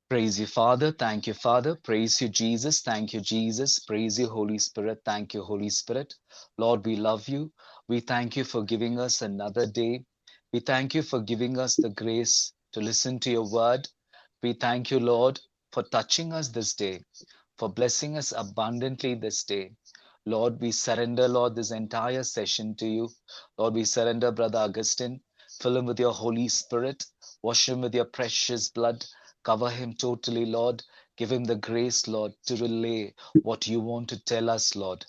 Praise you, Father. Thank you, Father. Praise you, Jesus. Thank you, Jesus. Praise you, Holy Spirit. Thank you, Holy Spirit. Lord, we love you. We thank you for giving us another day. We thank you for giving us the grace to listen to your word. We thank you, Lord, for touching us this day, for blessing us abundantly this day. Lord, we surrender, Lord, this entire session to you. Lord, we surrender Brother Augustine. Fill him with your Holy Spirit. Wash him with your precious blood. Cover him totally, Lord. Give him the grace, Lord, to relay what you want to tell us, Lord.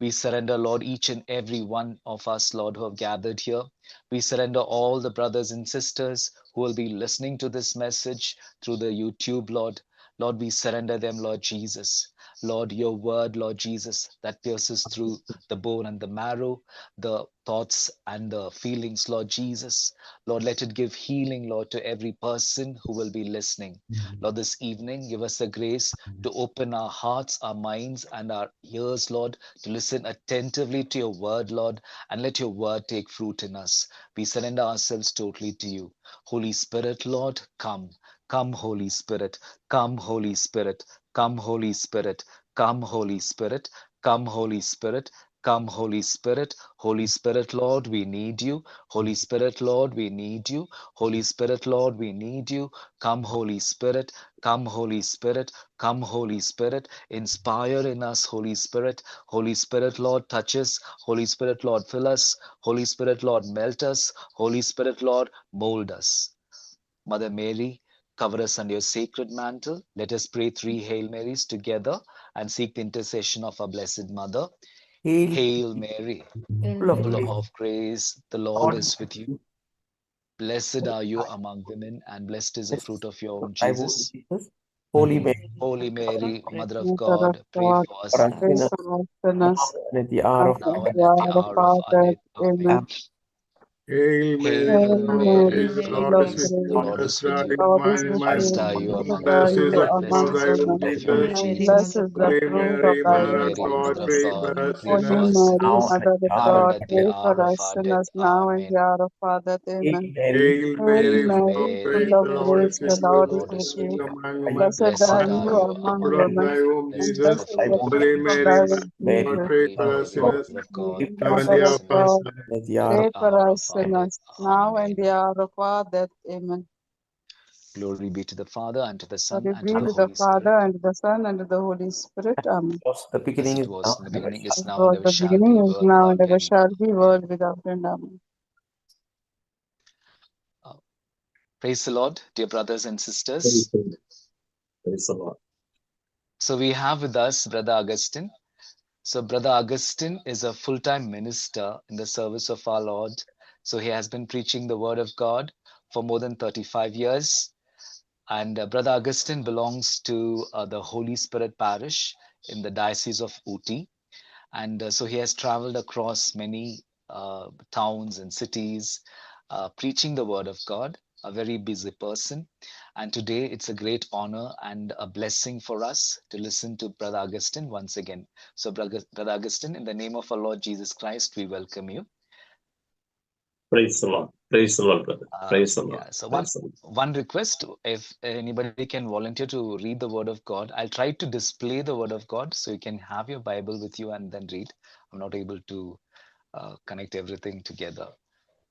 We surrender, Lord, each and every one of us, Lord, who have gathered here. We surrender all the brothers and sisters who will be listening to this message through the YouTube, Lord. Lord, we surrender them, Lord Jesus. Lord, your word, Lord Jesus, that pierces through the bone and the marrow, the thoughts and the feelings, Lord Jesus. Lord, let it give healing, Lord, to every person who will be listening. Lord, this evening, give us the grace to open our hearts, our minds, and our ears, Lord, to listen attentively to your word, Lord, and let your word take fruit in us. We surrender ourselves totally to you. Holy Spirit, Lord, come. Come, Holy Spirit. Come, Holy Spirit. Come, Holy Spirit. Come, Holy Spirit. Come, Holy Spirit. Come, Holy Spirit. Holy Spirit, Lord, we need you. Holy Spirit, Lord, we need you. Holy Spirit, Lord, we need you. Come, Holy Spirit. Come, Holy Spirit. Come, Holy Spirit. Inspire in us, Holy Spirit. Holy Spirit, Lord, touch us. Holy Spirit, Lord, fill us. Holy Spirit, Lord, melt us. Holy Spirit, Lord, mold us. Mother Mary, cover us under your sacred mantle. Let us pray 3 Hail Marys together and seek the intercession of our Blessed Mother. Hail, Hail Mary, full of full grace, of grace, the Lord God is with you. Blessed are you among women, and blessed is the bless fruit of your the womb, thy womb, Jesus. Jesus. Holy Mary, Holy Mary, Mother of Mother of God, pray God, for us for us pray sinners, sinners, for us now sinners, and at the hour now of now and and the at the hour of hour of our our death. death. Amen. Amen. our Hail Mary, Hail Hail full of Mary, Mary, grace, the full of full Lord of is grace, with the thee. grace, Lord is Blessed with are you. you God is among with Blessed women, you. are you Blessed among are blessed women, is you the and fruit blessed among of is thy the womb, fruit women, of your Jesus. womb, and Jesus. blessed is the Holy fruit of Mary, thy Holy Mother of Mary, womb, God, Mother of Jesus. pray for God, us pray Holy for sinners, us Mary, now sinners, and at Mother the of now hour of and God, at the pray hour for of us our death. sinners now and the Amen. hour of our death. Hail Amen. Mary, Hail Hail Mary, Hail full of Mary, grace, full Mary, of the full Lord of is grace, the with grace, the thee. Lord is Lord with is Blessed with are you. you you. among women, Blessed Blessed are are you you the among fruit among of women, thy women, womb, blessed and is Jesus. the blessed is thy the fruit of womb, your Holy fruit womb, of Mary, thy Jesus. womb, Mother of Mary, God, Jesus. pray Pray for for us every Holy sinners, mother of God, Mary, now pray and for Mother the us hour of of our sinners, God, death. at the now hour and of pray the for hour of us our death. sinners, now and Amen. the hour of our death. Amen. Glory be to the Father, and to the Son, Glory and to be the God. to the Holy Spirit, Father, and to the Son, and to the Holy Spirit. Amen. Was the as beginning it is was now in the and ever beginning, is shall As now, and was ever the shall be, beginning, is world now, and without ever end. shall be, Amen. world without end. Amen. Uh, Praise the Lord, dear brothers and Praise sisters. the Lord. Praise the Lord. So we have with us Brother Augustine. So Brother Augustine is a full-time minister in the service of our Lord. So he has been preaching the word of God for more than 35 years. And Brother Augustine belongs to the Holy Spirit Parish in the Diocese of Ooty. And so he has traveled across many towns and cities, preaching the word of God, a very busy person. And today it's a great honor and a blessing for us to listen to Brother Augustine once again. So, Brother Augustine, in the name of our Lord Jesus Christ, we welcome you. Praise the Lord. Praise the Lord, brother. Praise the Lord. Yeah, so Praise the Lord. one request, if anybody can volunteer to read the word of God, I'll try to display the word of God so you can have your Bible with you and then read. I'm not able to connect everything together.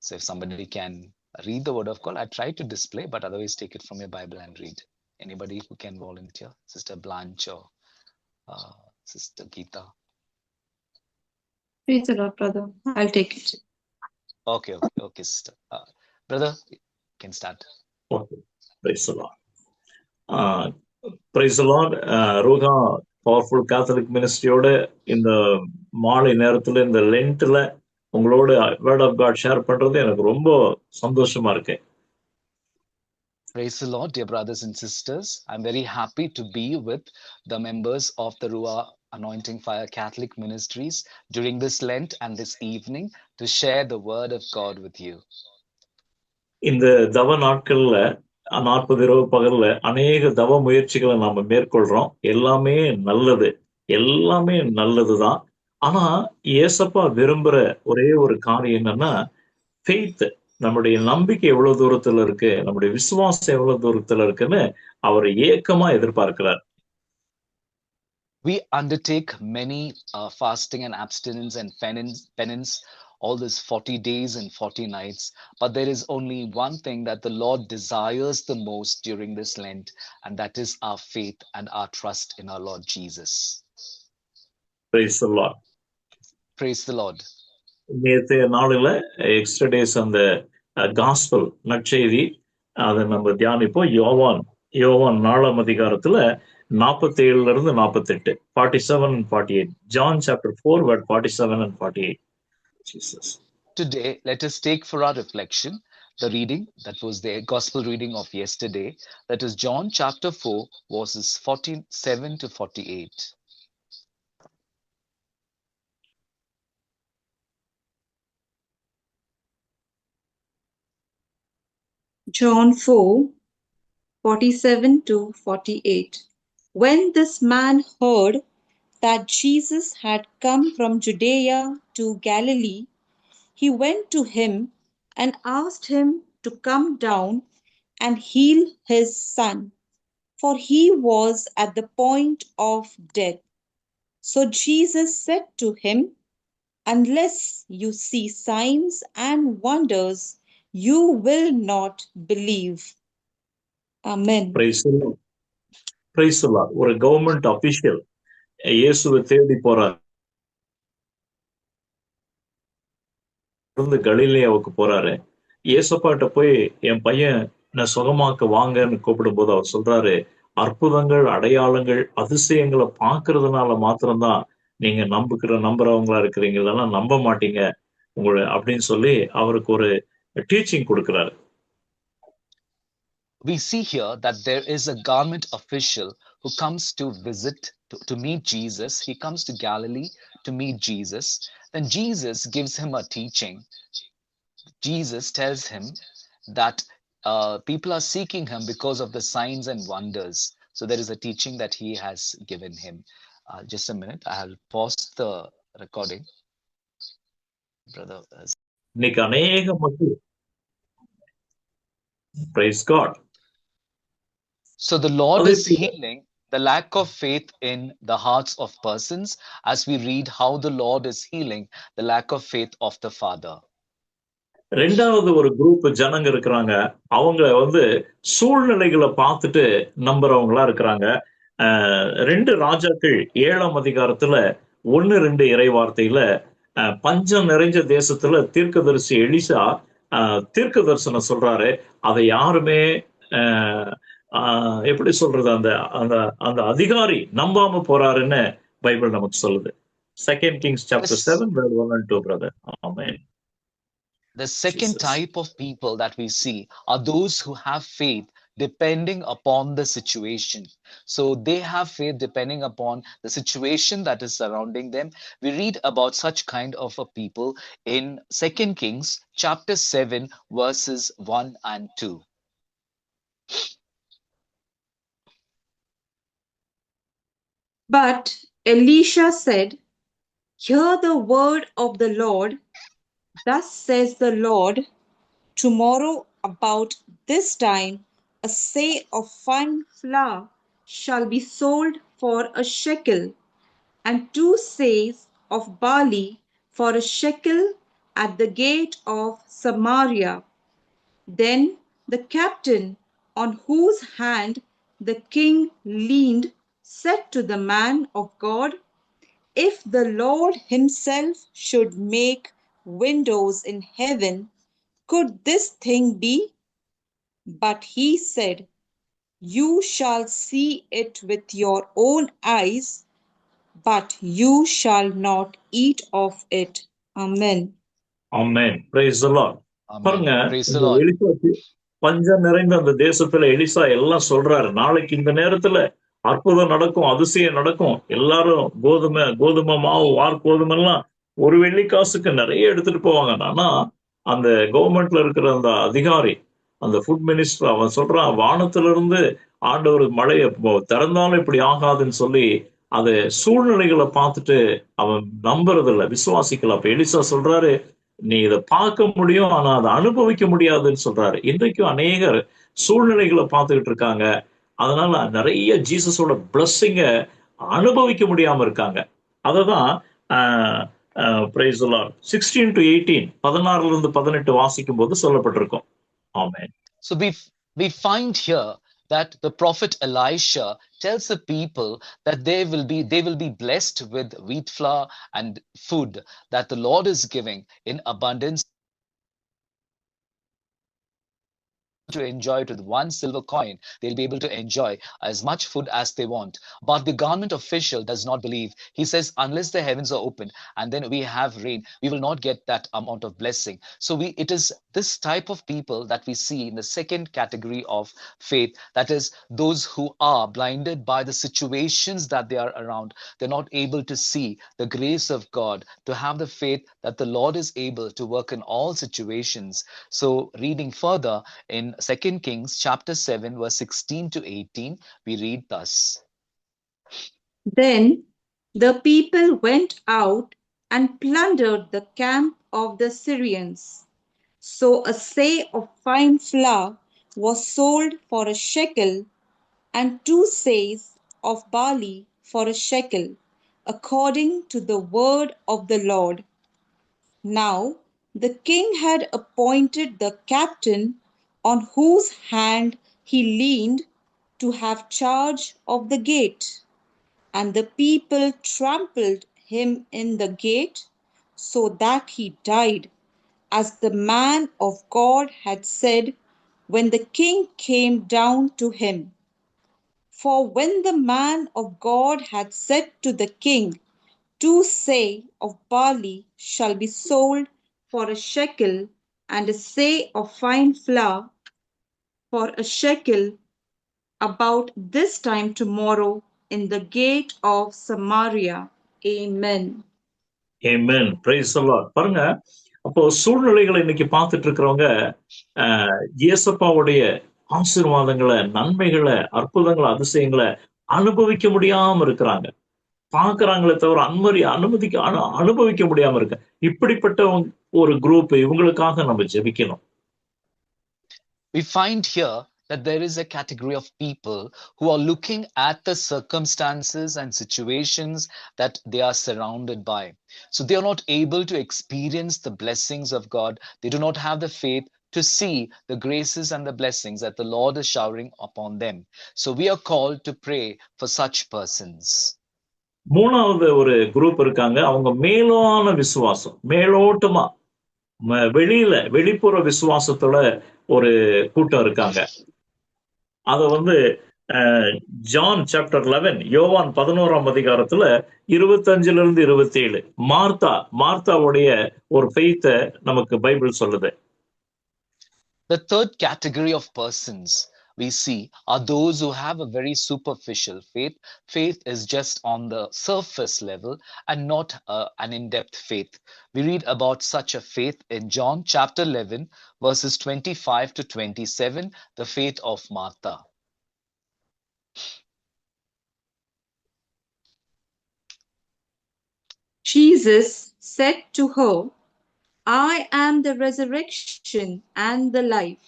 So if somebody can read the word of God, I try to display, but otherwise take it from your Bible and read. Anybody who can volunteer, Sister Blanche or uh, Sister Geeta. Praise the Lord, brother. I'll take it. Okay, sister. Brother, you can start. Okay. Praise the Lord. Uh, praise the Lord. Ruga powerful catholic மினிஸ்ட்ரியோட இந்த மாலை நேரத்துல இந்த லென்ட்ல உங்களோட word of God share பண்றது எனக்கு ரொம்ப சந்தோஷமா இருக்கு. Praise the Lord, dear brothers and sisters. I'm very happy to be with the members of the Rua Anointing Fire Catholic Ministries during this Lent and this evening to share the word of God with you. இந்த தவ நாட்கள்ல 40 இரவு பகல்ல அநேக தவ முயற்சிகளை நாம மேற்கொள்றோம். எல்லாமே நல்லதுதான். ஆனா ஏசப்பா விரும்புற ஒரே ஒரு காரியம் என்னன்னா ஃபெய்த், நம்முடைய நம்பிக்கை எவ்வளவு தூரத்துல இருக்கு, நம்முடைய விசுவாசம் எவ்வளவு தூரத்துல இருக்குன்னு அவர் ஏக்கமா எதிர்பார்க்கிறார். We undertake many fasting and abstinence and penance all this 40 days and 40 nights, but there is only one thing that the Lord desires the most during this Lent, and that is our faith and our trust in our Lord Jesus. Praise the Lord. Praise the Lord. நேற்றைய நாளில் extra days அந்த gospel நற்செய்தி அதை நம்ம தியானிப்போம். யோவான் 4ஆம் அதிகாரத்துல 47 இருந்து 48, 47 and 48. John chapter 4 verse 47 and 48. Jesus. Today, let us take for our reflection the reading that was the gospel reading of yesterday, that is John chapter 4 verses 47 to 48. John 4, 47 to 48. When this man heard that Jesus had come from Judea to Galilee, he went to him and asked him to come down and heal his son, for he was at the point of death. So Jesus said to him, "Unless you see signs and wonders, you will not believe." Amen. Praise the Lord. Praise the Lord. ஒரு government official இயேசுவை தேடி போறார். கலிலேயாவுக்கு போறாரு. இயேசுப்பாட்ட போய் என் பையன் என்ன சுகமாக்க வாங்கன்னு கூப்பிடும் போது அவர் சொல்றாரு, அற்புதங்கள், அடையாளங்கள், அதிசயங்களை பாக்குறதுனால மாத்திரம்தான் நீங்க நம்புறவங்களா இருக்கிறீங்க, இல்லைன்னா நம்ப மாட்டீங்க உங்களை அப்படின்னு சொல்லி அவருக்கு ஒரு டீச்சிங் கொடுக்கிறாரு. We see here that there is a government official who comes to visit, to meet Jesus. He comes to Galilee to meet Jesus. Then Jesus gives him a teaching. Jesus tells him that people are seeking him because of the signs and wonders. So there is a teaching that he has given him. Just a minute, I'll pause the recording. Brother. இன்னைக்கு அநேக மக்கள், praise God. So the Lord is healing the lack of faith in the hearts of persons as we read how the Lord is healing the lack of faith of the Father. ரெண்டாவது ஒரு group ஜனங்க இருக்கிறாங்க. அவங்க சூழ்நிலைகளை பார்த்துட்டு நம்புறவங்களா இருக்கிறாங்க. 2 ராஜாக்கள் 7ஆம் அதிகாரத்துல 1-2 இறை வார்த்தையில பஞ்சம் நிறைஞ்ச தேசத்துல தீர்க்கதரிசி எலிசா தீர்க்க தரிசனம் சொல்றாரு. அதை யாருமே எப்படி சொல்றது, அந்த அந்த அந்த அதிகாரி நம்பாம போறாருன்னு பைபிள் நமக்கு சொல்லுது. 2 Kings chapter 7 verse 1 and 2, brother. Amen. The second type of people that we see are those who have faith depending upon the situation. So they have faith depending upon the situation that is surrounding them. We read about such kind of a people in 2 Kings chapter 7 verses 1 and 2. But Elisha said, "Hear the word of the Lord. Thus says the Lord, tomorrow about this time, a seah of fine flour shall be sold for a shekel, and 2 seahs of barley for a shekel at the gate of Samaria." Then the captain on whose hand the king leaned said to the man of God, "If the Lord himself should make windows in heaven, could this thing be?" But he said, "You shall see it with your own eyes, but you shall not eat of it." Amen. Amen. Praise the Lord. பாருங்க, Praise the Lord. Elisha பஞ்சம் நிறைந்த அந்த தேசத்துல Elisha எல்லாம் சொல்றாரு, நாளைக்கு இந்த நேரத்துல அற்புதம் நடக்கும், அதிசயம் நடக்கும், எல்லாரும் கோதுமை மாவு, கோதுமை எல்லாம் 1 வெள்ளிக்காசுக்கு நிறைய எடுத்துட்டு போவாங்க. ஆனா அந்த கவர்மெண்ட்ல இருக்கிற அந்த அதிகாரி, அந்த ஃபுட் மினிஸ்டர், அவன் சொல்றான், வானத்திலிருந்து ஆண்டவர் மழையை திறந்தாலும் இப்படி ஆகாதுன்னு சொல்லி அதை சூழ்நிலைகளை பார்த்துட்டு அவன் நம்புறது இல்லை, விசுவாசிக்கல. அப்ப எலிசா சொல்றாரு, நீ இதை பார்க்க முடியும், ஆனா அதை அனுபவிக்க முடியாதுன்னு சொல்றாரு. இன்றைக்கும் அநேகர் சூழ்நிலைகளை பார்த்துக்கிட்டு இருக்காங்க. அதனால நிறைய ஜீசஸோட பிளஸ்ஸிங்க அனுபவிக்க முடியாம இருக்காங்க. அததான் பிரைஸ் தி லார்ட் 16 to 18 16 இருந்து 18 வாசிக்கும் போது சொல்லப்பட்டிருக்கும். ஆமென். So we find here that the prophet Elisha tells the people that they will be blessed with wheat flour and food that the Lord is giving in abundance to enjoy it with one silver coin. They'll be able to enjoy as much food as they want. But the government official does not believe. He says, unless the heavens are open and then we have rain, we will not get that amount of blessing. So it is this type of people that we see in the second category of faith. That is those who are blinded by the situations that they are around. They're not able to see the grace of God, to have the faith that the Lord is able to work in all situations. So reading further in 2 Kings chapter 7 verse 16 to 18, we read thus. Then the people went out and plundered the camp of the Syrians. So a seah of fine flour was sold for a shekel, and 2 seahs of barley for a shekel, according to the word of the Lord. Now the king had appointed the captain on whose hand he leaned to have charge of the gate. And the people trampled him in the gate, so that he died, as the man of God had said when the king came down to him. For when the man of God had said to the king, 2 seah of barley shall be sold for a shekel, and a seah of fine flour for a shekel, about this time tomorrow in the gate of Samaria. Amen. Amen. Praise the Lord. பாருங்க, அப்போ சூழ்நிலைகளை இன்னைக்கு பார்த்துட்டு இருக்கிறவங்க இயேசப்பாவுடைய ஆசீர்வாதங்களை, நன்மைகளை, அற்புதங்களை, அதிசயங்களை அனுபவிக்க முடியாம இருக்கிறாங்க. பார்க்கறாங்களே தவிர அனுபவிக்க முடியாம இருக்க. இப்படிப்பட்ட ஒரு குரூப், இவங்களுக்காக நம்ம ஜெபிக்கணும். We find here that there is a category of people who are looking at the circumstances and situations that they are surrounded by. So they are not able to experience the blessings of God. They do not have the faith to see the graces and the blessings that the Lord is showering upon them. So we are called to pray for such persons. மூணாவது ஒரு group இருக்காங்க. அவங்க மேலான விசுவாசம், மேலோட்டமா வெளிப்புற விசுவாசத்தோட ஒரு கூட்டம் இருக்காங்க. அத ஜான் சாப்டர் 11, யோவான் 11ஆம் அதிகாரத்துல 25 இருந்து 27 மார்த்தாவுடைய ஒரு ஃபெய்த்தை நமக்கு பைபிள் சொல்லுது. The third category of persons we see are those who have a very superficial faith. Faith is just on the surface level and not an in-depth faith. We read about such a faith in John chapter 11 verses 25 to 27, the faith of Martha. Jesus said to her, I am the resurrection and the life.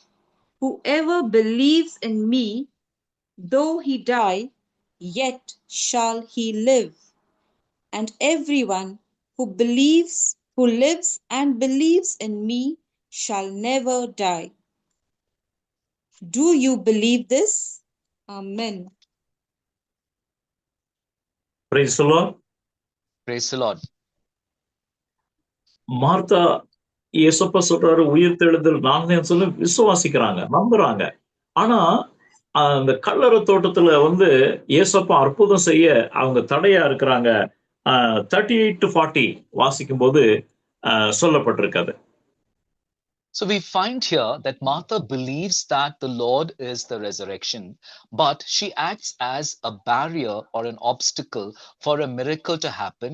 Whoever believes in me, though he die, yet shall he live. And everyone who lives and believes in me shall never die. Do you believe this? Amen. Praise the Lord. Praise the Lord. Martha இயேசப்பா சொல்றாரு, உயிர்த்தெழுதல் நான் தான் சொல்லி விசுவாசிக்கிறாங்க, நம்புறாங்க. ஆனா அந்த கல்லறை தோட்டத்துல இயேசப்பா அற்புதம் செய்ய அவங்க தடையா இருக்கிறாங்க. 38 to 40 வாசிக்கும் போது சொல்லப்பட்டிருக்காது. So we find here that Martha believes that the Lord is the resurrection, but she acts as a barrier or an obstacle for a miracle to happen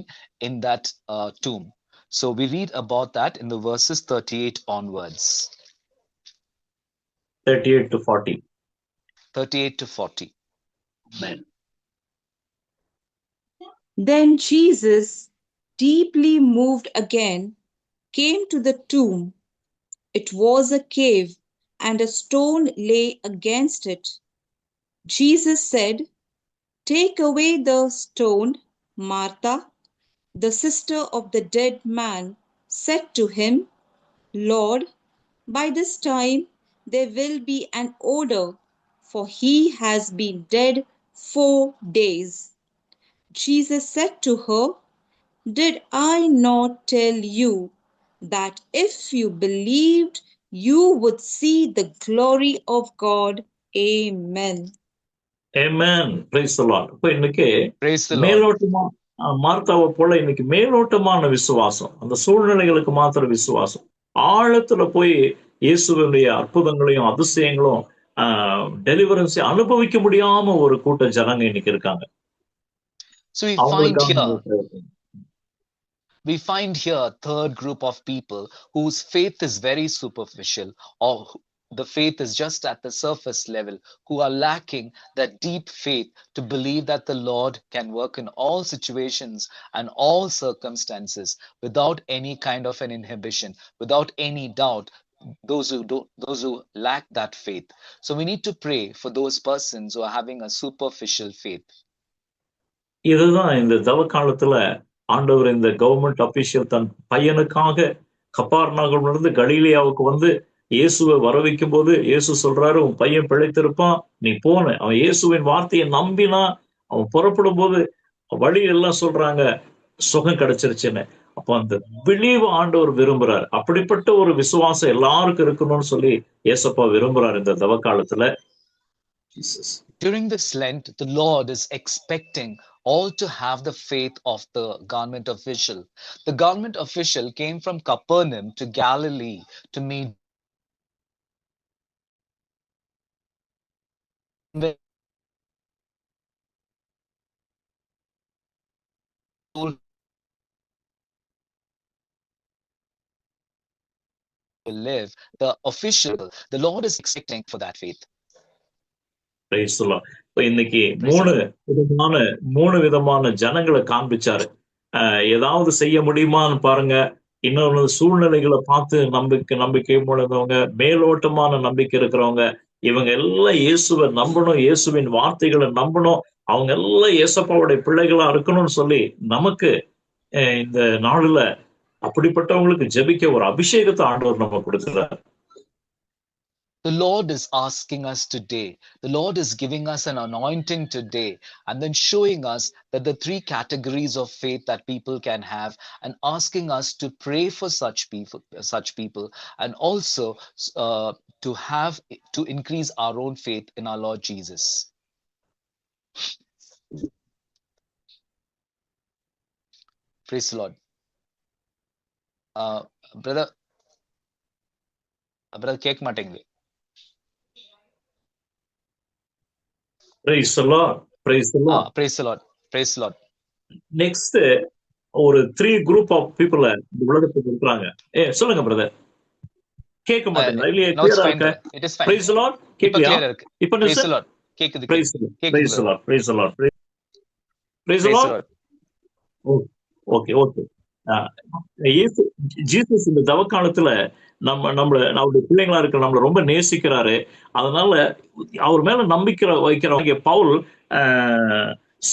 in that tomb. So we read about that in the verses 38 onwards. 38 to 40. 38 to 40. Amen. Then Jesus, deeply moved again, came to the tomb. It was a cave, and a stone lay against it. Jesus said, "Take away the stone." Martha, the sister of the dead man, said to him, "Lord, by this time there will be an odor, for he has been dead 4 days." Jesus said to her, "Did I not tell you that if you believed, you would see the glory of God?" Amen. Amen. Praise the Lord. இப்போ இன்னைக்கு Praise the Lord. மேலோட்டமா மார்த்தாவை போல இன்னைக்கு மேலோட்டமான விசுவாசம், அந்த சூழ்நிலைகளுக்கு மாத்திர விசுவாசம், ஆழத்துல போய் இயேசுவினுடைய அற்புதங்களையும் அதிசயங்களும் டெலிவரன்ஸை அனுபவிக்க முடியாம ஒரு கூட்ட ஜனங்க இன்னைக்கு இருக்காங்க. So we find here a third group of people whose faith is very superficial, or the faith is just at the surface level, who are lacking that deep faith to believe that the Lord can work in all situations and all circumstances without any kind of an inhibition, without any doubt. Those who lack that faith. So we need to pray for those persons who are having a superficial faith. இதுதான் இந்த தவ காலத்துல ஆண்டவர் இந்த government official தன் பையனுக்காக கப்பார்நாகமிலிருந்து கலிலேயாவுக்கு வந்து இயேசுவை வர வைக்கும் போது இயேசு சொல்றாரு, உன் பையன் பிழைத்திருப்பான், நீ போன. அவன் இயேசுவின் வார்த்தையை நம்பினா அவன் புறப்படும் போது வழி எல்லாம் சொல்றாங்க சுகம் கிடைச்சிருச்சுன்னு. அப்ப அந்த பிலீவ் ஆண்டவர் விரும்புறாரு. அப்படிப்பட்ட ஒரு விசுவாசம் எல்லாருக்கும் இருக்கணும்னு சொல்லி ஏசப்பா விரும்புறாரு இந்த தவ காலத்துல. During this Lent, the Lord is expecting all to have the faith of the government official. The government official came from Capernaum to Galilee to meet will live. The official, the Lord is expecting for that faith. இன்னைக்கு மூணு விதமான ஜனங்களை காண்பிச்சாரு. ஏதாவது செய்ய முடியுமான்னு பாருங்க. இன்னொரு சூழ்நிலைகளை பார்த்து நம்பிக்கை முழுந்தவங்க, மேலோட்டமான நம்பிக்கை இருக்கிறவங்க, இவங்க எல்லாம் இயேசுவை நம்பணும், இயேசுவின் வார்த்தைகளை நம்பணும், அவங்க எல்லாம் இயேசப்பாவுடைய பிள்ளைகளா இருக்கணும்னு சொல்லி நமக்கு இந்த நாளுல அப்படிப்பட்டவங்களுக்கு ஜெபிக்க ஒரு அபிஷேகத்தை ஆண்டவர் நம்ம கொடுக்கிறார். The Lord is asking us today, the Lord is giving us an anointing today, and then showing us that the 3 categories of faith that people can have, and asking us to pray for such people, and also to increase our own faith in our Lord Jesus. Praise the Lord. Brother கேட்க மாட்டேங்குது. Praise the Lord. Praise the Lord. Praise the Lord. Praise the Lord. Next, ஒரு 3 group of people இந்த உலகத்துக்கு இருக்காங்க. சொல்லுங்க brother. கேட்க மாட்டேங்குது. இல்லையே கிளியரா இருக்கு. It is fine. Praise the Lord. இப்ப கிளியரா இருக்கு. இப்ப Praise the Lord. கேக்குது. Praise the Lord. Praise the Lord. Praise the Lord. Praise the Lord. Okay. Jesus இந்த தவக்காலத்துல நம்மளுடைய பிள்ளைங்களா இருக்கிற நம்மள ரொம்ப நேசிக்கிறாரு. அதனால அவர் மேல நம்பிக்கை வைக்கிறவங்க பவுல்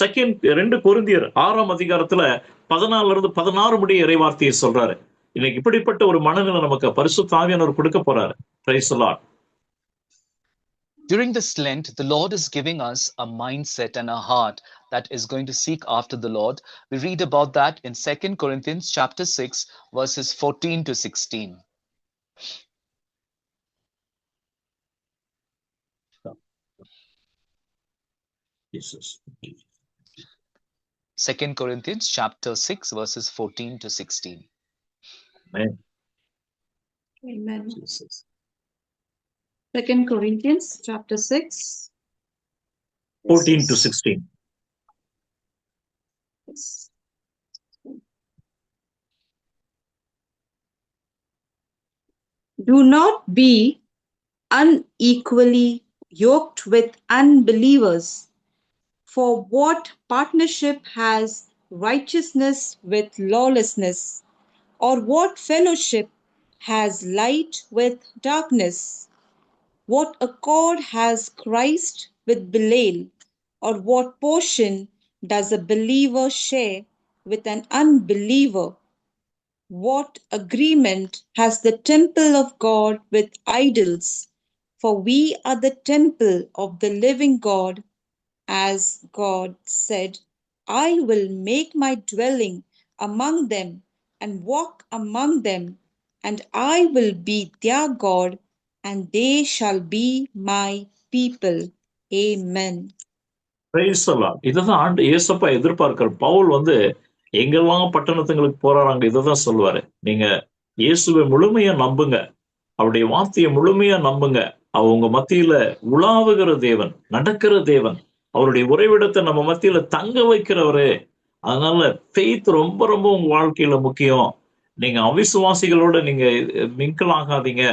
2 கொரிந்தியர் 6ஆம் அதிகாரத்துல 14-16 முடிய இறைவார்த்தையை சொல்றாரு. இன்னைக்கு இப்படிப்பட்ட ஒரு மனநிலை நமக்கு பரிசுத்த ஆவியானவர் கொடுக்க போறாரு. Praise the Lord. During this Lent, the Lord is giving us a mindset and a heart that is going to seek after the Lord. We read about that in 2 Corinthians chapter 6, verses 14 to 16. Jesus. 2 Corinthians chapter 6, verses 14 to 16. Amen. Amen. Jesus. 2 Corinthians chapter 6. 14 to 16. Yes. Do not be unequally yoked with unbelievers. For what partnership has righteousness with lawlessness? Or what fellowship has light with darkness? What accord has Christ with Belial? Or what portion does a believer share with an unbeliever? What agreement has the temple of God with idols? For we are the temple of the living God, as God said, I will make my dwelling among them and walk among them, and I will be their God, and they shall be my people. Amen. Praise the Lord. இதுதான் ஆண்டு இயேசப்பா எதிர்பார்க்கிற. பவுல் வந்து எங்கெல்லாம் பட்டணத்துங்களுக்கு போறாங்க இதைதான் சொல்லுவாரு. நீங்க இயேசுவை முழுமையா நம்புங்க, அவருடைய வார்த்தையை முழுமையா நம்புங்க. அவர் உங்க மத்தியில உலாவுகிற தேவன், நடக்கிற தேவன், அவருடைய உறைவிடத்தை நம்ம மத்தியில தங்க வைக்கிறவரு. அதனால ஃபெய்த் ரொம்ப ரொம்ப உங்க வாழ்க்கையில முக்கியம். நீங்க அவிசுவாசிகளோட நீங்க மிங்கிள் ஆகாதீங்க.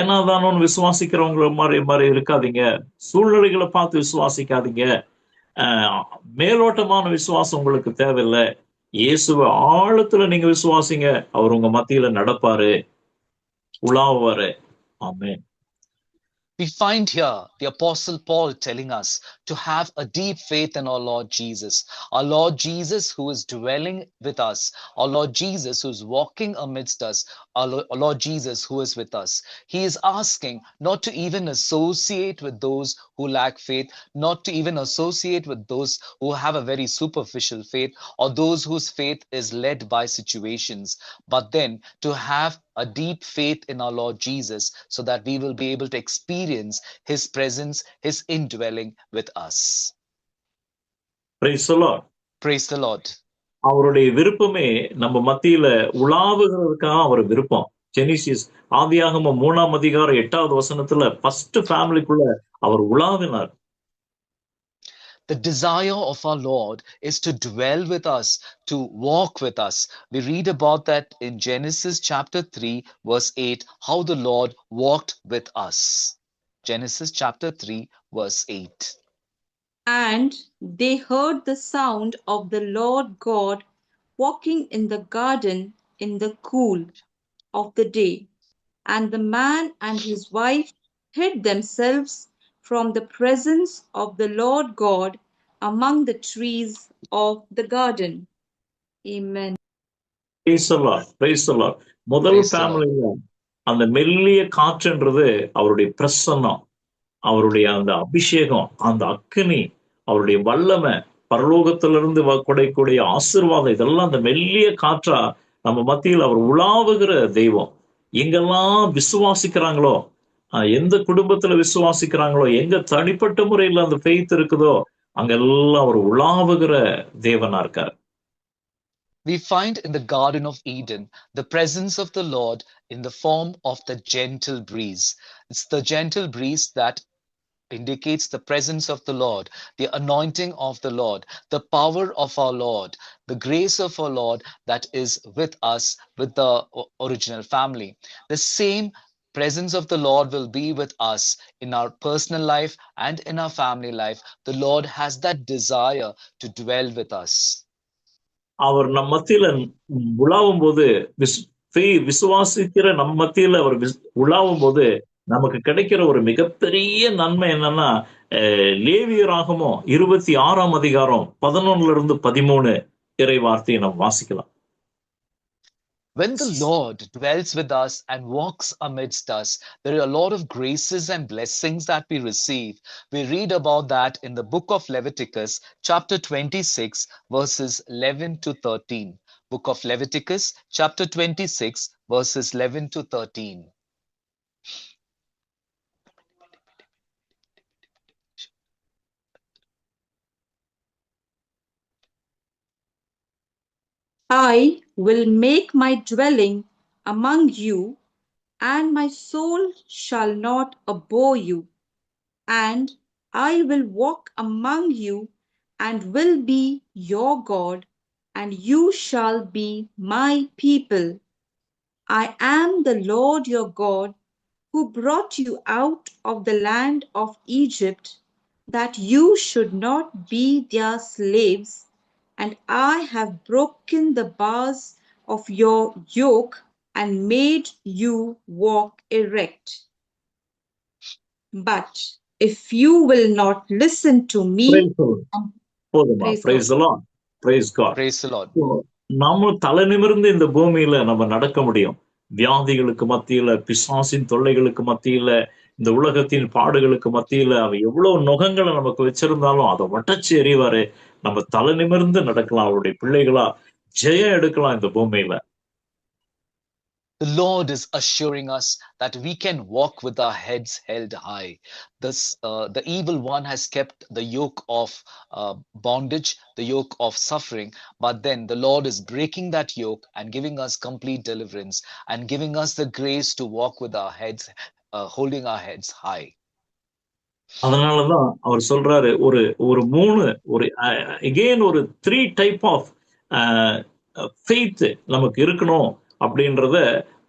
ஏனாதானோன்னு விசுவாசிக்கிறவங்கள மாதிரி மாதிரி இருக்காதீங்க. சூழ்நிலைகளை பார்த்து விசுவாசிக்காதீங்க. மேலோட்டமான விசுவாசம் உங்களுக்கு தேவையில்லை. இயேசுவ ஆழத்துல நீங்க விசுவாசிங்க, அவர் உங்க மத்தியில நடப்பாரு, உலாவாரு. ஆமென். We find here the Apostle Paul telling us to have a deep faith in our Lord Jesus. Our Lord Jesus who is dwelling with us. Our Lord Jesus who is walking amidst us. Our Lord Jesus who is with us. He is asking not to even associate with those who lack faith, not to even associate with those who have a very superficial faith or those whose faith is led by situations, but then to have a deep faith in our Lord Jesus so that we will be able to experience his presence, his indwelling with us. Praise the Lord. Praise the Lord. அவருடைய விருப்பமே நம்ம மத்தியில உலாவுகிறதுக்காக அவர் விருப்பம். Genesis ஆதியாகமம் 3ஆம் அதிகாரம் 8வது வசனத்துல ஃபர்ஸ்ட் ஃபேமிலிக்குள்ள அவர் உலாவினார். The desire of our Lord is to dwell with us, to walk with us. We read about that in Genesis chapter 3, verse 8, how the Lord walked with us. Genesis chapter 3, verse 8. And they heard the sound of the Lord God walking in the garden in the cool of the day. And the man and his wife hid themselves from the presence of the Lord God among the trees of the garden. Amen. Praise the Lord. Praise the Lord. முதல் Praise the Lord. ஃபேமிலியில அந்த மெல்லிய காற்றுன்றது அவருடைய பிரசன்னம், அவருடைய அந்த அபிஷேகம், அந்த அக்கினி, அவருடைய வல்லமை, பரலோகத்திலிருந்து கொடைக்கூடிய ஆசீர்வாதம், இதெல்லாம் அந்த மெல்லிய காற்றா நம்ம மத்தியில் அவர் உலாவுகிற தெய்வம். எங்கெல்லாம் விசுவாசிக்கிறாங்களோ, எந்த குடும்பத்துல விசுவாசிக்கிறாங்களோ, எங்க தனிப்பட்ட முறையில் அந்த ஃபெய்த் இருக்குதோ, அங்கெல்லாம் அவர் உலாவுகிற தேவனா இருக்கார். We find in the Garden of Eden the presence of the Lord in the form of the gentle breeze. It's the gentle breeze that indicates the presence of the Lord, the anointing of the Lord, the power of our Lord, the grace of our Lord that is with us, with the original family. The same presence of the Lord will be with us in our personal life and in our family life. The Lord has that desire to dwell with us. அவர் நம் மத்தியில உலாவும் போது, விசுவாசிக்கிற நம் மத்தியில அவர் உலாவும் போது நமக்கு கிடைக்கிற ஒரு மிகப்பெரிய நன்மை என்னன்னா, லேவியராகமம் 26ஆம் அதிகாரம் 11-13 இறை வார்த்தையை நாம் வாசிக்கலாம். When the Lord dwells with us and walks amidst us, there are a lot of graces and blessings that we receive. We read about that in the book of Leviticus, chapter 26, verses 11-13. Book of Leviticus, chapter 26, verses 11-13. I will make my dwelling among you, and my soul shall not abhor you. And I will walk among you, and will be your God, and you shall be my people. I am the Lord your God, who brought you out of the land of Egypt, that you should not be their slaves. And I have broken the bars of your yoke and made you walk erect. But if you will not listen to me, Praise the Lord. போதுமா? praise Praise God. the Lord. Praise God. Praise the Lord. So, நாம தலை நிமிர்ந்து இந்த பூமியில நம்ம நடக்க முடியும். வியாதிகளுக்கு மத்தியில, பிசாசின் தொல்லைகளுக்கு மத்தியில, இந்த உலகத்தின் பாடுகளுக்கு மத்தியில அவ எவ்வளவு நுகங்களை நமக்கு வச்சிருந்தாலும் அதை உடைச்சு எறிவாரு. நம்ம தலை நிமிர்ந்து நடக்கலாம். அவருடைய பிள்ளைகளா ஜெயம் எடுக்கலாம் இந்த பூமியில. The Lord is assuring us that we can walk with our heads held high. The evil one has kept the yoke of bondage, the yoke of suffering, but then the Lord is breaking that yoke and giving us complete deliverance and giving us the grace to walk with our heads, holding our heads high. அதனாலதான் அவர் சொல்றாரு ஒரு மூணு ஒரு 3 type of faith நமக்கு இருக்கணும் அப்படின்றத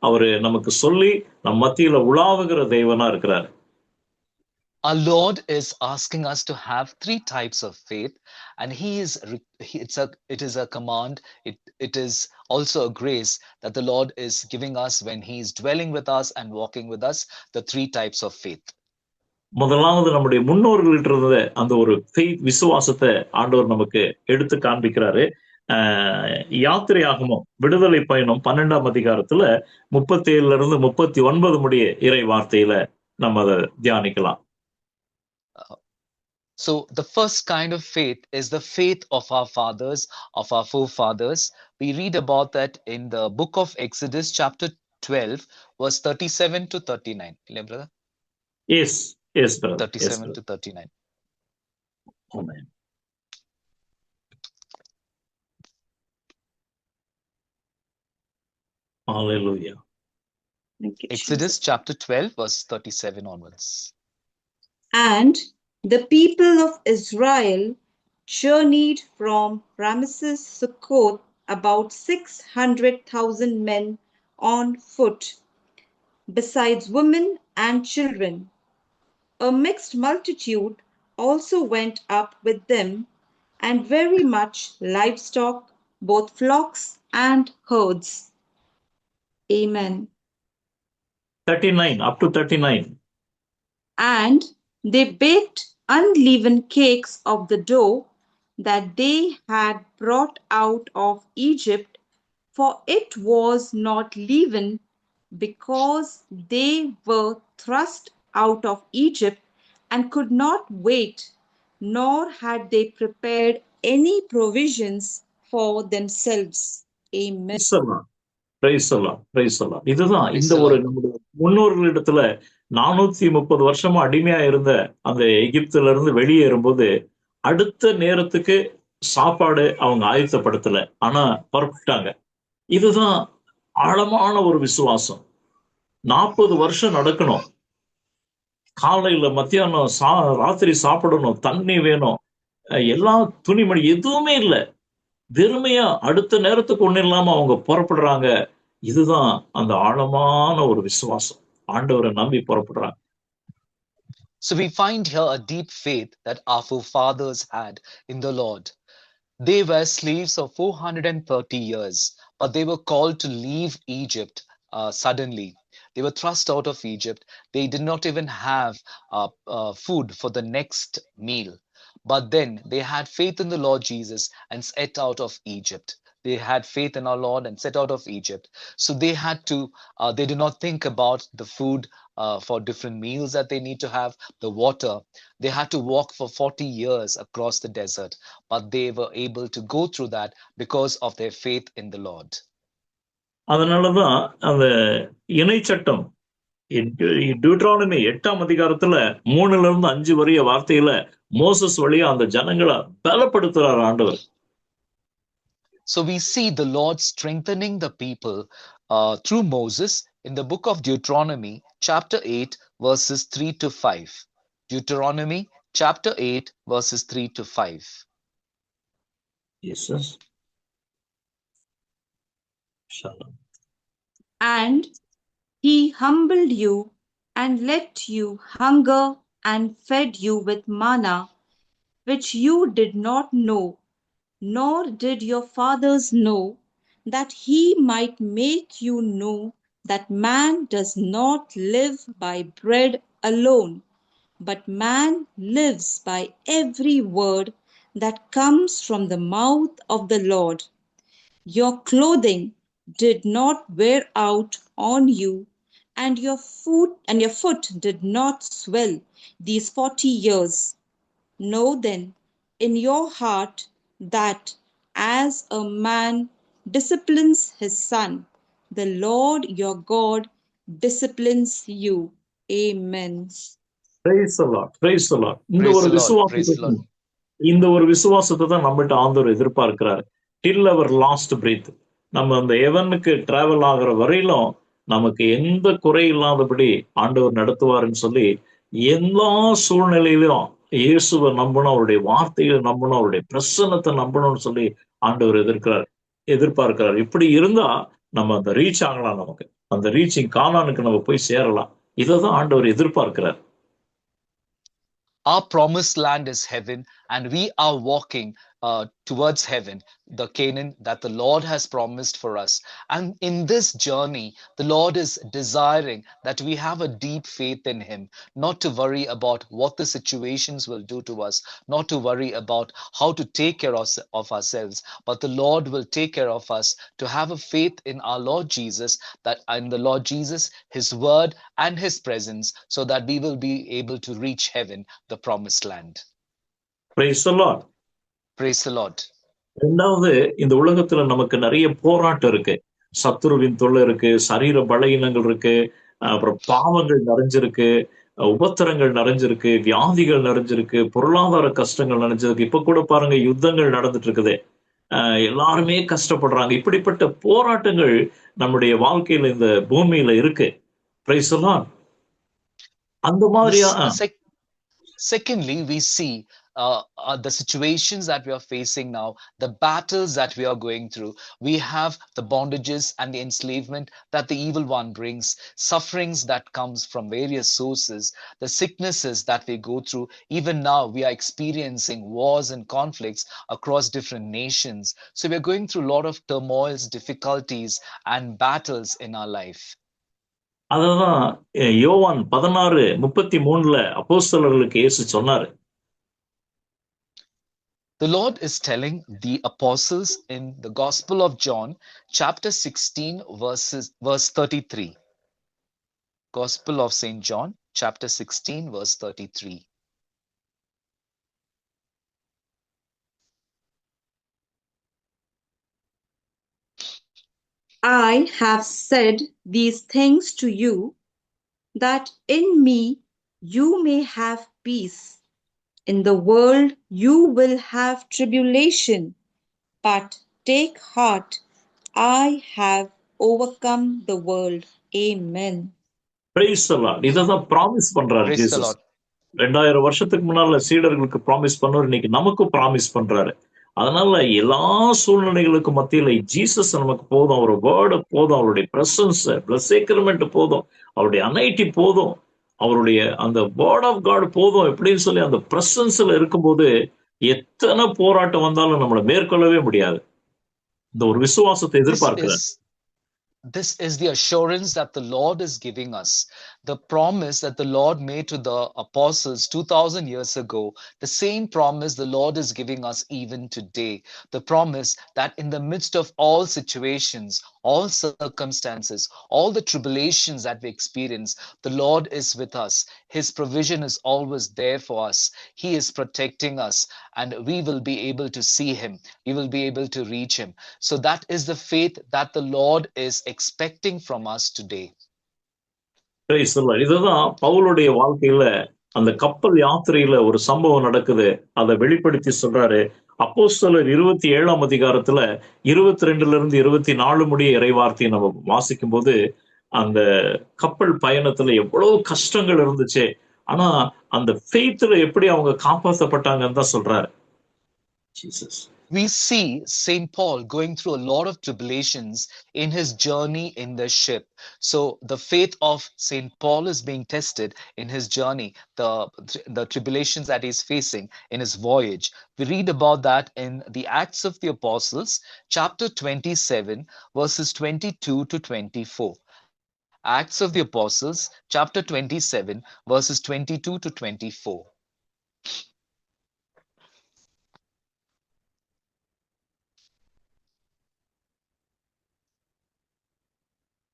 அவரு நமக்கு சொல்லி நம் மத்தியில உலாவுகிற தெய்வனா இருக்கிறார். Our Lord is asking us to have 3 types of faith, and it is a command. It is also a grace that the Lord is giving us when He is dwelling with us and walking with us. The 3 types of faith. முதலாவது நம்முடைய முன்னோர்கள்ட்ட இருந்த அந்த ஒரு faith விசுவாசத்தை ஆண்டவர் நமக்கு எடுத்து காண்பிக்கிறாரு. யாத்திரையாகமம் விடுதலை பயணம் 12ஆம் அதிகாரத்துல 37ல இருந்து 39 முடிய இறை வார்த்தையில நம்ம அதை தியானிக்கலாம். So the first kind of faith is the faith of our fathers, of our forefathers. We read about that in the book of Exodus chapter 12 verse 37 to 39. Ilya brother? Yes brother. 37 to 39. Amen. Hallelujah. Exodus chapter 12 verse 37 onwards. And the people of Israel journeyed from Ramesses Succoth, about 600,000 men on foot, besides women and children. A mixed multitude also went up with them, and very much livestock, both flocks and herds. Amen. 39 up to 39. And they baked unleavened cakes of the dough that they had brought out of Egypt, for it was not leavened, because they were thrust out of Egypt and could not wait, nor had they prepared any provisions for themselves. Amen. Praise the Lord. இதுதான் இந்த ஒரு நம்முடைய முன்னோர்களிடத்துல 430 வருஷமா அடிமையா இருந்த அந்த எகிப்துல இருந்து வெளியேறும்போது அடுத்த நேரத்துக்கு சாப்பாடு அவங்க ஆயத்தப்படுத்தல, ஆனா புறப்பட்டாங்க. இதுதான் ஆழமான ஒரு விசுவாசம். 40 வருஷம் நடக்கணும், காலையில மத்தியானம் ராத்திரி சாப்பிடணும், தண்ணி வேணும், எல்லா துணிமணி எதுவுமே இல்லை, வெறுமையா அடுத்த நேரத்துக்கு ஒண்ணு இல்லாம அவங்க புறப்படுறாங்க. இதுதான் அந்த ஆழமான ஒரு விசுவாசம். ஆண்டவரை நம்பி புறப்படுறாங்க. So we find here a deep faith that our forefathers had in the Lord. They were slaves of 430 years, but they were called to leave Egypt suddenly. They were thrust out of Egypt. They did not even have food for the next meal. But then they had faith in the Lord Jesus and set out of Egypt. They had faith in our Lord and set out of Egypt. So they had to, they did not think about the food for different meals that they need to have, the water. They had to walk for 40 years across the desert, but they were able to go through that because of their faith in the Lord. அதனாலதான் அந்த இணை சட்டம் Deuteronomy 8ஆம் அதிகாரத்துல 3ல இருந்து 5 வரைய வார்த்தையில Moses வழியா அந்த ஜனங்களை பலப்படுத்துறார் ஆண்டவர். So we see the Lord strengthening the people through Moses in the book of Deuteronomy chapter 8 verses 3 to 5. Deuteronomy chapter 8 verses 3 to 5. Yes. Shalom. And he humbled you and let you hunger and fed you with manna, which you did not know, nor did your fathers know, that he might make you know that man does not live by bread alone, but man lives by every word that comes from the mouth of the Lord. Your clothing did not wear out on you, and your foot did not swell these 40 years. Know then in your heart that as a man disciplines his son, the Lord your God disciplines you. Amen. Praise the Lord. Praise the Lord. இந்த Praise ஒரு the Lord. Praise the Lord. விசுவாசத்தை தான் நம்மகிட்ட ஆண்டவர் எதிர்பார்க்கிறாரு. டில் அவர் last breath. நம்ம அந்த எவனுக்கு travel ஆகிற வரையிலும் நமக்கு எந்த குறை இல்லாதபடி ஆண்டவர் நடத்துவாருன்னு சொல்லி எல்லா சூழ்நிலையிலும் இயேசுவை நம்பணும், அவருடைய வார்த்தைகளை நம்பணும், அவருடைய பிரசன்னத்தை நம்பணும்னு சொல்லி ஆண்டவர் எதிர்பார்க்கிறார். இப்படி இருந்தா நம்ம அந்த ரீச் ஆகலாம், நமக்கு அந்த ரீச்சிங் கானானுக்கு நம்ம போய் சேரலாம். இதைதான் ஆண்டவர் எதிர்பார்க்கிறார். Our promised land is heaven, and we are walking towards heaven, the Canaan that the Lord has promised for us. And in this journey, the Lord is desiring that we have a deep faith in Him, not to worry about what the situations will do to us, not to worry about how to take care of ourselves, but the Lord will take care of us, to have a faith in our Lord Jesus, that in the Lord Jesus, His word and His presence, so that we will be able to reach heaven, the promised land. Praise the Lord. Praise the Lord. ரெண்டாவது, இந்த உலகத்துல நமக்கு நிறைய போராட்டம் இருக்கு. சத்துருவின் தொல்லை இருக்கு, சரீர பலகீனங்கள் இருக்கு, அப்புறம் பாவங்கள் நிறைஞ்சிருக்கு, உபத்திரங்கள் நிறைஞ்சிருக்கு, வியாதிகள் நிறைஞ்சிருக்கு, பொருளாதார கஷ்டங்கள் நிறைஞ்சிருக்கு. இப்ப கூட பாருங்க, யுத்தங்கள் நடந்துட்டு இருக்குது. எல்லாருமே கஷ்டப்படுறாங்க. இப்படிப்பட்ட போராட்டங்கள் நம்முடைய வாழ்க்கையில இந்த பூமியில இருக்கு. Praise the Lord. அந்த மாதிரியா Secondly, we see the situations that we are facing now, the battles that we are going through. We have the bondages and the enslavement that the evil one brings, sufferings that comes from various sources, the sicknesses that we go through. Even now, we are experiencing wars and conflicts across different nations. So we are going through a lot of turmoils, difficulties, and battles in our life. அததான் யோவான் 16:33 அப்போஸ்தலர்களுக்கு இயேசு சொன்னாரு. The Lord is telling the apostles in the Gospel of John, chapter 16, verse 33. Gospel of St. John, chapter 16, verse 33. I have said these things to you, that in me you may have peace. In the world you will have tribulation, but take heart, I have overcome the world. Amen. Praise the Lord. இததான் promise பண்றாரு Praise the Jesus. Lord. 2000 வருஷத்துக்கு முன்னால சீடர்களுக்கு promise பண்ணவர் இன்னைக்கு நமக்கும் promise பண்றாரு. அதனால எல்லா சூழ்நிலைகளுக்கும் மத்தியில ஜீசஸ் நமக்கு போதும், அவர் வேர்டு போதும், அவருடைய பிரசன்ஸ் சேக்ரமெண்ட் போதும், அவருடைய அனைட்டி போதும், அவருடைய அந்த வேர்ட் ஆஃப் காட் போதும் எப்படின்னு சொல்லி அந்த பிரசன்ஸ்ல இருக்கும்போது எத்தனை போராட்டம் வந்தாலும் நம்மளை மேற்கொள்ளவே முடியாது. இந்த ஒரு விசுவாசத்தை எதிர்பார்க்கிறார். This is the assurance that the Lord is giving us. The promise that the Lord made to the apostles 2000 years ago, the same promise the Lord is giving us even today. The promise that in the midst of all situations, all circumstances, all the tribulations that we experience, the Lord is with us. His provision is always there for us. He is protecting us, and we will be able to see Him. We will be able to reach Him. So that is the faith that the Lord is expecting from us today. இதுதான் பவுலுடைய வாழ்க்கையில அந்த கப்பல் யாத்திரையில ஒரு சம்பவம் நடக்குது. அதை வெளிப்படுத்தி சொல்றாரு. அப்போஸ்தலர் 27ஆம் அதிகாரத்துல 22 24 முடிய இறைவார்த்தையை நம்ம வாசிக்கும் போது அந்த கப்பல் பயணத்துல எவ்வளவு கஷ்டங்கள் இருந்துச்சு. ஆனா அந்த ஃபெய்த்ல எப்படி அவங்க காப்பாற்றப்பட்டாங்கன்னு தான் சொல்றாரு Jesus. we see St. Paul going through a lot of tribulations in his journey in the ship. So the faith of St. Paul is being tested in his journey, the tribulations that he's facing in his voyage. We read about that in the Acts of the Apostles, chapter 27, verses 22 to 24. Acts of the Apostles, chapter 27, verses 22 to 24.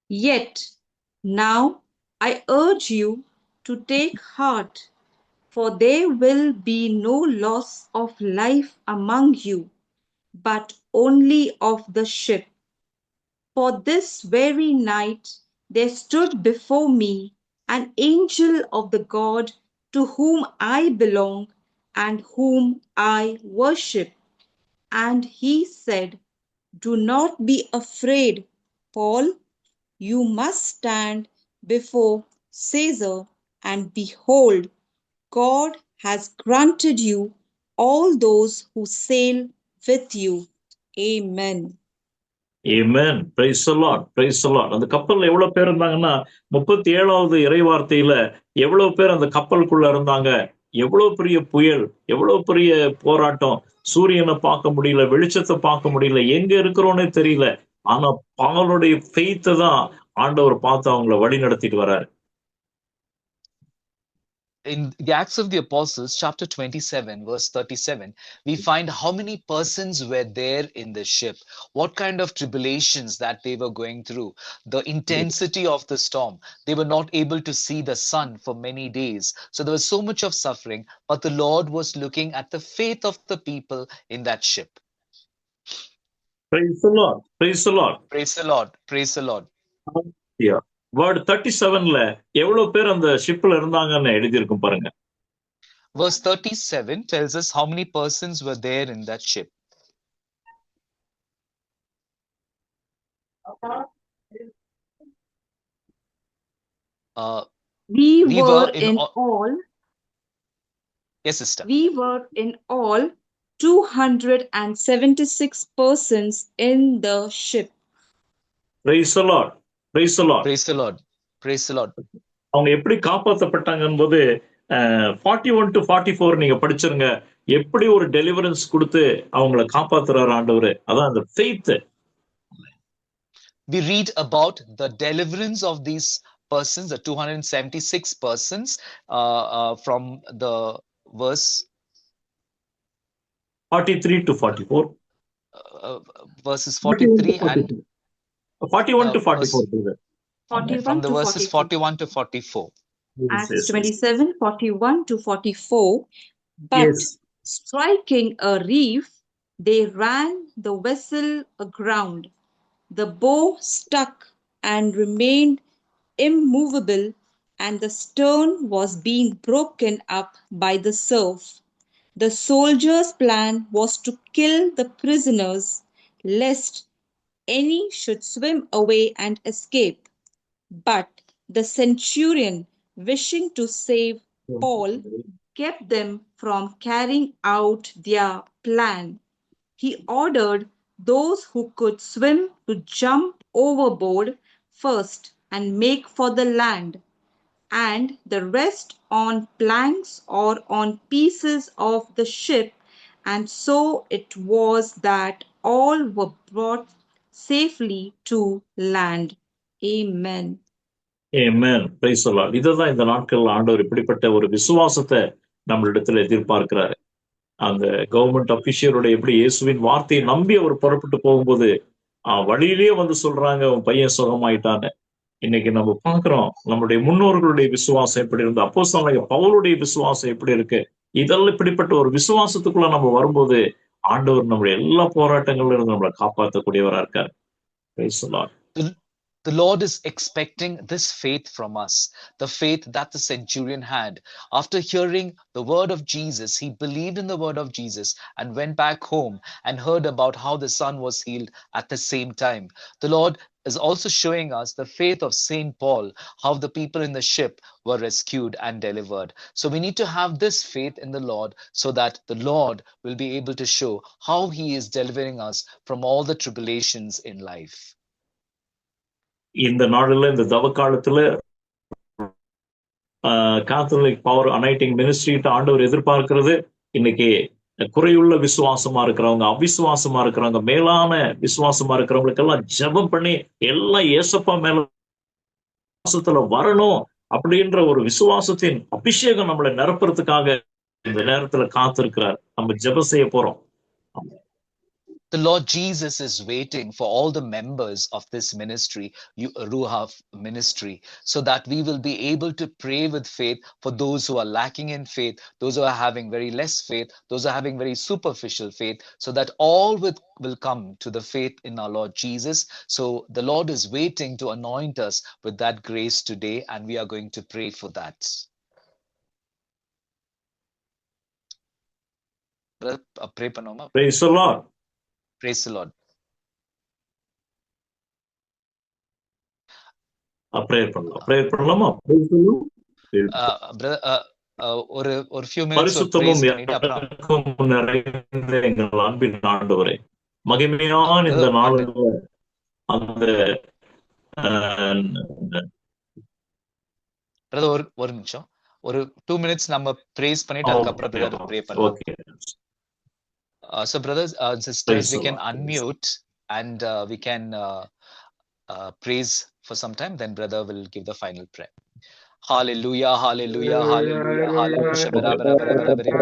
Yet now I urge you to take heart, for there will be no loss of life among you, but only of the ship. For this very night there stood before me an angel of the God to whom I belong and whom I worship. And he said, "Do not be afraid, Paul. You must stand before Caesar, and behold, God has granted you all those who sail with you." Amen. Amen. Praise the Lord. Praise the Lord. அந்த கப்பல்ல எவ்வளவு பேர் இருந்தாங்கன்னா 37வது இறைவார்த்தையில எவ்வளவு பேர் அந்த கப்பலுக்குள்ள இருந்தாங்க, எவ்வளவு பெரிய புயல், எவ்வளவு பெரிய போராட்டம், சூரியனை பார்க்க முடியல, வெளிச்சத்தை பார்க்க முடியல, எங்க இருக்கிறோன்னே தெரியல. ஆனா பவுலுடைய ஃபெய்த்தை தான் ஆண்டவர் பார்த்து அவங்கள வழி நடத்திட்டு வர்றாரு. In the Acts of the Apostles, chapter 27, verse 37, we find how many persons were there in the ship, what kind of tribulations that they were going through, the intensity of the storm. They were not able to see the sun for many days. So there was so much of suffering, but the Lord was looking at the faith of the people in that ship. Praise the Lord. Praise the Lord. Praise the Lord. Praise the Lord. Yeah. Word 37ல எவ்வளவு பேர் அந்த ஷிப்ல இருந்தாங்கன்னு எழுதியிருக்கும் பாருங்க. Verse 37 tells us how many persons were there in that ship. We we were were in all Yes, sister. we were in all 276 persons in the ship. Praise the Lord. Praise the Lord. Praise the Lord. Praise the Lord. அவங்க எப்படி காப்பாற்றப்பட்டாங்கன்னு போது 41 to 44 நீங்க படிச்சிருங்க. எப்படி ஒரு deliverance கொடுத்து அவங்கள காப்பாத்துறாரு ஆண்டவர். அதான் அந்த faith. We read about the deliverance of these persons, the 276 persons, from the verse 43 to 44. Verses 43 and 41 to 44. 41 from the to verses 44. 41 to 44. Acts 27, 41 to 44. But Yes. striking a reef, they ran the vessel aground. The bow stuck and remained immovable, and the stern was being broken up by the surf. The soldiers' plan was to kill the prisoners, lest any should swim away and escape. But the centurion, wishing to save Paul, kept them from carrying out their plan. He ordered those who could swim to jump overboard first and make for the land, and the rest on planks or on pieces of the ship, and so it was that all were brought safely to land. Amen. Amen. Praise the Lord. இதுதான் இந்த நாட்கள்ல ஆண்டவர் இப்படிப்பட்ட ஒரு விசுவாசத்தை நம்மளிடத்துல எதிர்பார்க்கிறாரு. அந்த government அபிஷியலோட எப்படி இயேசுவின் வார்த்தையை நம்பி அவர் புறப்பட்டு போகும்போது வழியிலேயே வந்து சொல்றாங்க உன் பையன் சுகமாயிட்டான்னு. இன்னைக்கு நம்ம பாக்குறோம் நம்முடைய முன்னோர்களுடைய விசுவாசம் எப்படி இருந்து, அப்போஸ்தலனாகிய பவுலுடைய விசுவாசம் எப்படி இருக்கு. இதெல்லாம் இப்படிப்பட்ட ஒரு விசுவாசத்துக்குள்ள நம்ம வரும்போது ஆண்டவர் நம்முடைய எல்லா போராட்டங்கள்ல இருந்து நம்மளை காப்பாற்றக்கூடியவரா இருக்காரு. Praise the Lord. The Lord is expecting this faith from us, the faith that the centurion had. After hearing the word of Jesus, he believed in the word of Jesus and went back home and heard about how the son was healed at the same time. The Lord is also showing us the faith of Saint Paul, how the people in the ship were rescued and delivered. So we need to have this faith in the Lord so that the Lord will be able to show how he is delivering us from all the tribulations in life. இந்த நாளில் இந்த தவ காலத்துல காத்தலிக் power அனைட்டிங் மினிஸ்ட்ரிட்ட ஆண்டவர் எதிர்பார்க்கிறது இன்னைக்கு குறையுள்ள விசுவாசமா இருக்கிறவங்க, அவிசுவாசமா இருக்கிறவங்க, மேலான விசுவாசமா இருக்கிறவங்களுக்கெல்லாம் ஜெபம் பண்ணி எல்லாம் ஏசப்பா மேல விசுவாசத்துல வரணும் அப்படின்ற ஒரு விசுவாசத்தின் அபிஷேகம் நம்மளை நிரப்புறதுக்காக இந்த நேரத்துல காத்திருக்கிறார். நம்ம ஜெபம் செய்ய போறோம். The Lord Jesus is waiting for all the members of this ministry, Ruha ministry, so that we will be able to pray with faith for those who are lacking in faith, those who are having very less faith, those who are having very superficial faith, so that all will come to the faith in our Lord Jesus. So the Lord is waiting to anoint us with that grace today, and we are going to pray for that. Pray panoma. Praise the Lord. Praise the Lord. Prayer பண்ணலாமா? Brother, ஒரு few minutes பரிசுத்தமும் இரக்கமும் நிறைந்த எங்கள் அன்பின் ஆண்டவரே, மகிமையான இந்த நாளில் அந்த பிரதர் ஒரு நிமிஷம், ஒரு 2 minutes நம்ம பிரேஸ் பண்ணிட்டு அதுக்கப்புறம் பிரதர் ப்ரே பண்ணலாம். Okay. So brothers and sisters, we can unmute and we can praise for some time, then brother will give the final prayer. Hallelujah, hallelujah, hallelujah, hallelujah.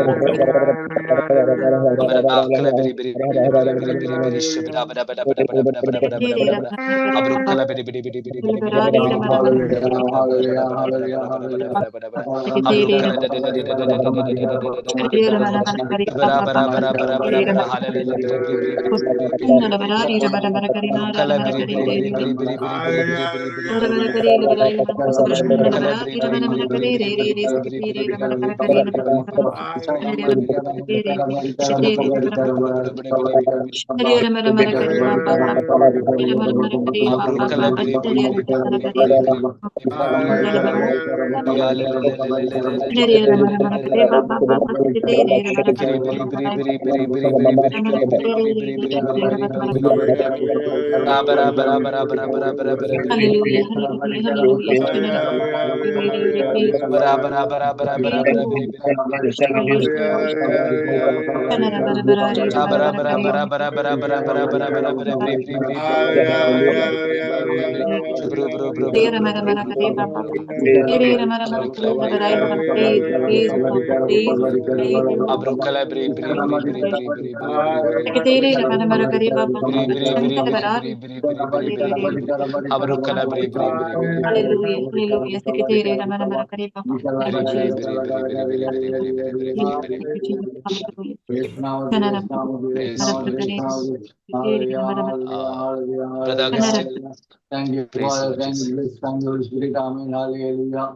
Brother Augustine, thank you, praise Father. Lord Thank Jesus. you, thank you, Holy Spirit. Amen. Hallelujah.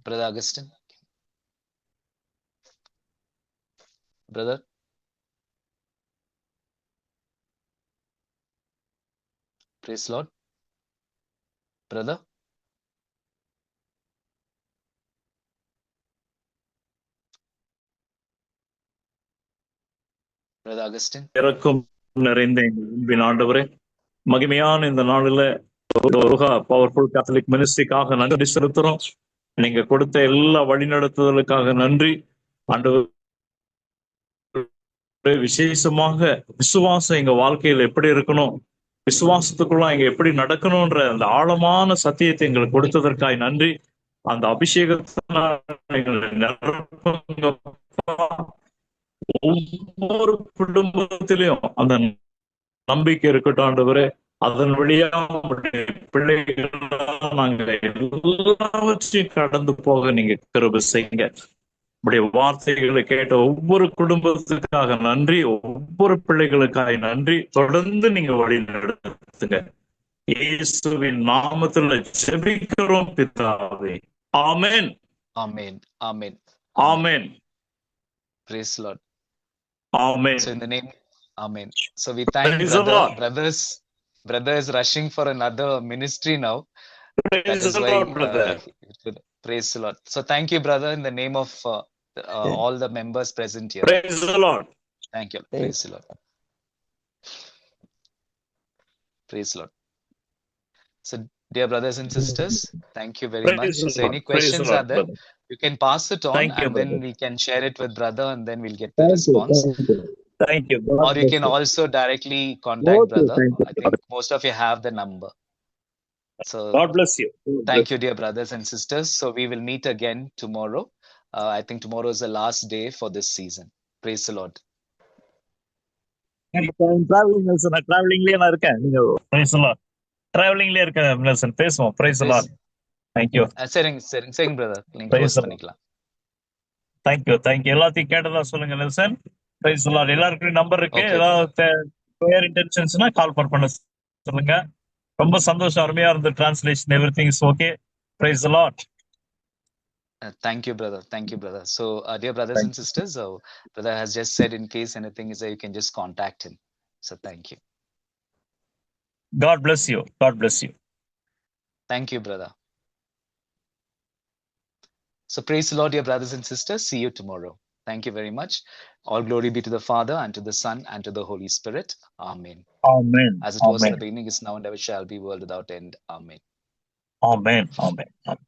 Brother Augustine, brother. Praise Lord. Brother. Brother Augustine. இறக்கம் நிறைந்த எங்கள் அன்பின் ஆண்டவரே, மகிமையான இந்த நாளில powerful Catholic மினிஸ்ட்ரிக்காக நன்றி செலுத்துறோம். நீங்க கொடுத்த எல்லா வழிநடத்துதலுக்காக நன்றி ஆண்டவர். விசேஷமாக விசுவாசம் எங்க வாழ்க்கையில் எப்படி இருக்கணும், விசுவாசத்துக்குள்ள இங்க எப்படி நடக்கணும்ன்ற அந்த ஆழமான சத்தியத்தை எங்களுக்கு கொடுத்ததற்காக நன்றி. அந்த அபிஷேகத்தினால ஒவ்வொரு குடும்பத்திலையும் அந்த நம்பிக்கை இருக்கட்டும் ஆண்டவரே. அதன் வழியா பிள்ளைகள் நாங்க எல்லாவற்றையும் கடந்து போக நீங்க கிருபை செய்யுங்க. உடைய வார்த்தைகளை கேட்ட ஒவ்வொரு குடும்பத்துக்காக நன்றி, ஒவ்வொரு பிள்ளைகளுக்காக நன்றி. தொடர்ந்து நீங்க வழி நடத்துங்க. இயேசுவின் நாமத்துல ஜெபிக்கிறோம் பிதாவே. ஆமென். Amen. Amen. Amen. Praise Lord. Amen. So in the name, Amen. So we thank brother, brothers. brother is rushing for another ministry now. That Praise is the why. Lord, brother. Praise the Lord. So thank you, brother, in the name of all the members present here. Praise the Lord. Thank you. Praise the Lord. Praise the Lord. So, dear brothers and sisters, thank you very much. Praise the So, Lord. any Praise the questions Lord, are there? brother. You can pass it on, Thank you, and then brother. we can share it with brother, and then we'll get the response. Thank you. Or you can also directly contact brother. I think most of you have the number. So God bless you. thank you, dear brothers and sisters. So we will meet again tomorrow. I think tomorrow is the last day for this season. Praise the Lord. Travelling Nelson டிராவலிங்லயே நான் இருக்கேன். நீங்க praise the Lord. டிராவலிங்லயே இருக்கேன் Nelson. பேசுவோம். Praise the Lord. Thank you. சரிங்க brother. நீங்க Praise close the Lord. பண்ணிக்கலாம். Thank you. Thank you. எல்லாத்தையும் கேட்டதா சொல்லுங்க நெல்சன். Praise the Lord. எல்லாருக்கும் நம்பர் இருக்கு. Okay. ஏதாவது ப்ரேயர் இன்டென்ஷன்ஸ்னா கால் பண்ண சொல்லுங்க. ரொம்ப சந்தோஷம். அருமையா இருந்த translation. Everything is okay. Praise the Lord. Thank you, brother. Thank you, brother. So, dear brothers and sisters, brother has just said in case anything is there, you can just contact him. So, thank you. God bless you. God bless you. Thank you, brother. So, praise the Lord, dear brothers and sisters. See you tomorrow. Thank you very much. All glory be to the Father, and to the Son, and to the Holy Spirit. Amen. Amen. As it was in Amen. the beginning, is now, and ever shall be, world without end. Amen. Amen. Amen. Amen.